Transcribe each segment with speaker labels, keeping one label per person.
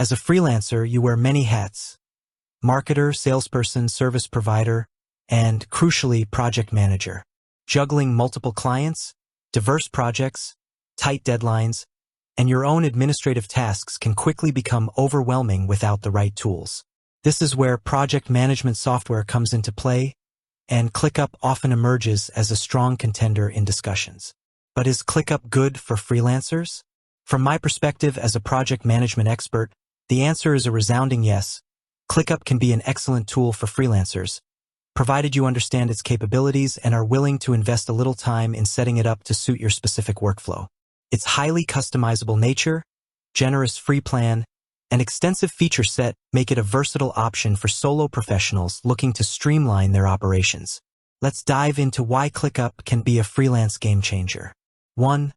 Speaker 1: As a freelancer, you wear many hats: marketer, salesperson, service provider, and, crucially, project manager. Juggling multiple clients, diverse projects, tight deadlines, and your own administrative tasks can quickly become overwhelming without the right tools. This is where project management software comes into play, and Clickup often emerges as a strong contender in discussions. But is Clickup good for freelancers? From my perspective as a project management expert, the answer is a resounding yes. Clickup can be an excellent tool for freelancers, provided you understand its capabilities and are willing to invest a little time in setting it up to suit your specific workflow. Its highly customizable nature, generous free plan, and extensive feature set make it a versatile option for solo professionals looking to streamline their operations. Let's dive into why Clickup can be a freelance game changer. 1.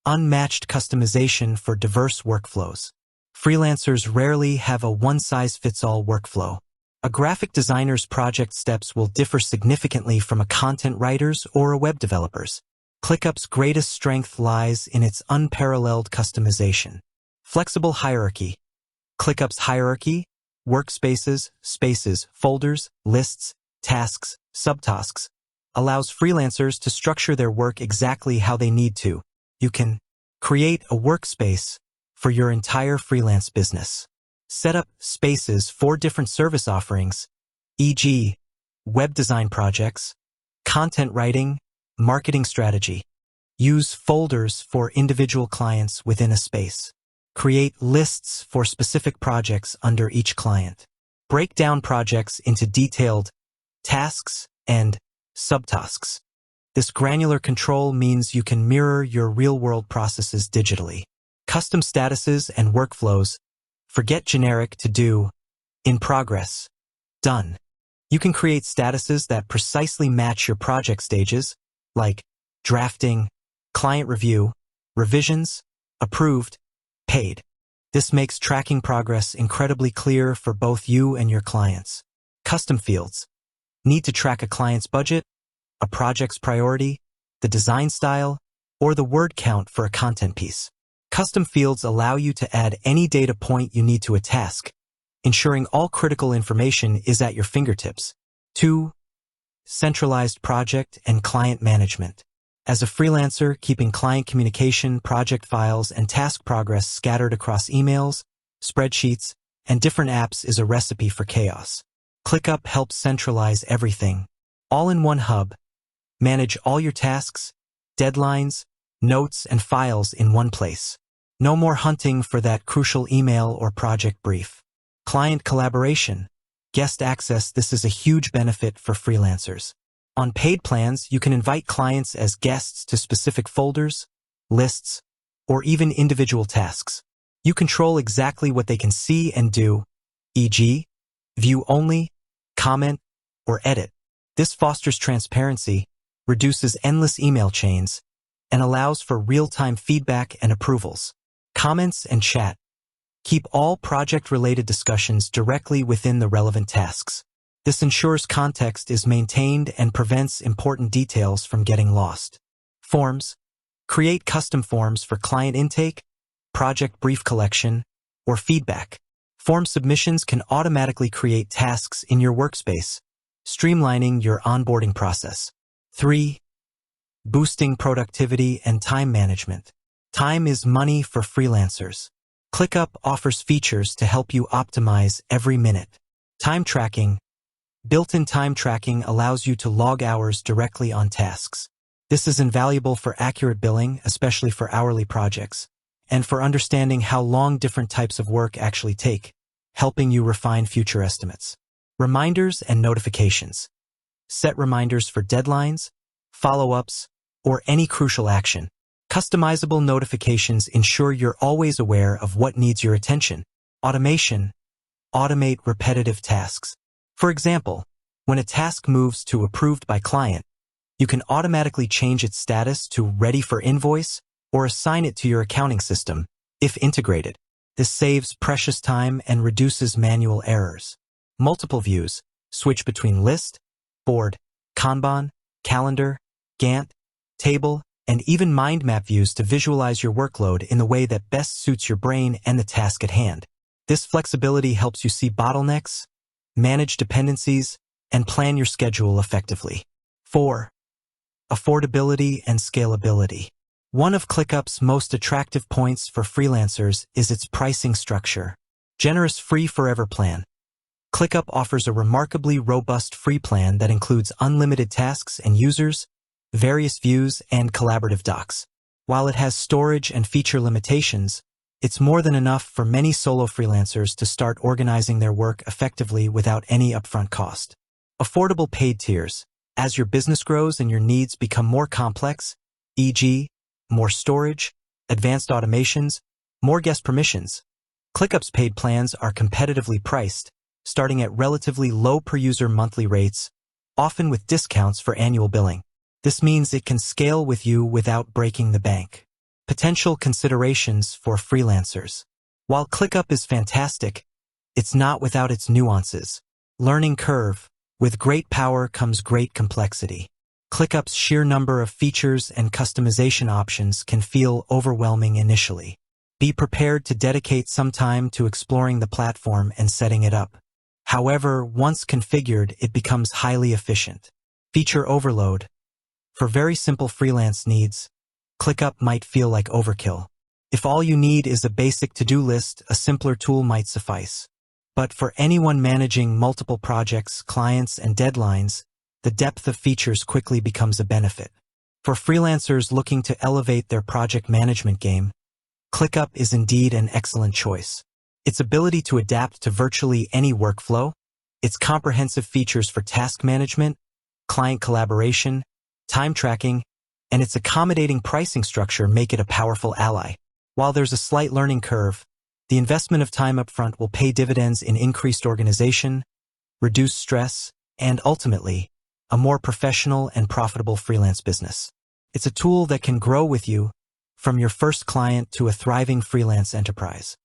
Speaker 1: Unmatched customization for diverse workflows. Freelancers rarely have a one-size-fits-all workflow. A graphic designer's project steps will differ significantly from a content writer's or a web developer's. Clickup's greatest strength lies in its unparalleled customization. Flexible hierarchy. Clickup's hierarchy, workspaces, spaces, folders, lists, tasks, subtasks, allows freelancers to structure their work exactly how they need to. You can create a workspace for your entire freelance business. Set up spaces for different service offerings, e.g., web design projects, content writing, marketing strategy. Use folders for individual clients within a space. Create lists for specific projects under each client. Break down projects into detailed tasks and subtasks. This granular control means you can mirror your real-world processes digitally. Custom statuses and workflows. Forget generic to do, in progress, done. You can create statuses that precisely match your project stages, like drafting, client review, revisions, approved, paid. This makes tracking progress incredibly clear for both you and your clients. Custom fields. Need to track a client's budget, a project's priority, the design style, or the word count for a content piece. Custom fields allow you to add any data point you need to a task, ensuring all critical information is at your fingertips. 2. Centralized project and client management. As a freelancer, keeping client communication, project files, and task progress scattered across emails, spreadsheets, and different apps is a recipe for chaos. Clickup helps centralize everything, all in one hub. Manage all your tasks, deadlines, notes, and files in one place. No more hunting for that crucial email or project brief. Client collaboration, guest access. This is a huge benefit for freelancers. On paid plans, you can invite clients as guests to specific folders, lists, or even individual tasks. You control exactly what they can see and do, e.g., view only, comment, or edit. This fosters transparency, reduces endless email chains, and allows for real-time feedback and approvals. Comments and chat. Keep all project-related discussions directly within the relevant tasks. This ensures context is maintained and prevents important details from getting lost. Forms. Create custom forms for client intake, project brief collection, or feedback. Form submissions can automatically create tasks in your workspace, streamlining your onboarding process. 3. Boosting productivity and time management. Time is money for freelancers. Clickup offers features to help you optimize every minute. Time tracking. Built-in time tracking allows you to log hours directly on tasks. This is invaluable for accurate billing, especially for hourly projects, and for understanding how long different types of work actually take, helping you refine future estimates. Reminders and notifications. Set reminders for deadlines, follow-ups, or any crucial action. Customizable notifications ensure you're always aware of what needs your attention. Automation. Automate repetitive tasks. For example, when a task moves to approved by client, you can automatically change its status to ready for invoice or assign it to your accounting system, if integrated. This saves precious time and reduces manual errors. Multiple views. Switch between list, board, Kanban, calendar, Gantt, table, and even mind map views to visualize your workload in the way that best suits your brain and the task at hand. This flexibility helps you see bottlenecks, manage dependencies, and plan your schedule effectively. 4. Affordability and scalability. One of Clickup's most attractive points for freelancers is its pricing structure. Generous free forever plan. Clickup offers a remarkably robust free plan that includes unlimited tasks and users, various views, and collaborative docs. While it has storage and feature limitations, it's more than enough for many solo freelancers to start organizing their work effectively without any upfront cost. Affordable paid tiers. As your business grows and your needs become more complex, e.g., more storage, advanced automations, more guest permissions, Clickup's paid plans are competitively priced, starting at relatively low per-user monthly rates, often with discounts for annual billing. This means it can scale with you without breaking the bank. Potential considerations for freelancers. While Clickup is fantastic, it's not without its nuances. Learning curve. With great power comes great complexity. Clickup's sheer number of features and customization options can feel overwhelming initially. Be prepared to dedicate some time to exploring the platform and setting it up. However, once configured, it becomes highly efficient. Feature overload. For very simple freelance needs, Clickup might feel like overkill. If all you need is a basic to-do list, a simpler tool might suffice. But for anyone managing multiple projects, clients, and deadlines, the depth of features quickly becomes a benefit. For freelancers looking to elevate their project management game, Clickup is indeed an excellent choice. Its ability to adapt to virtually any workflow, its comprehensive features for task management, client collaboration, time tracking, and its accommodating pricing structure make it a powerful ally. While there's a slight learning curve, the investment of time upfront will pay dividends in increased organization, reduced stress, and ultimately, a more professional and profitable freelance business. It's a tool that can grow with you, from your first client to a thriving freelance enterprise.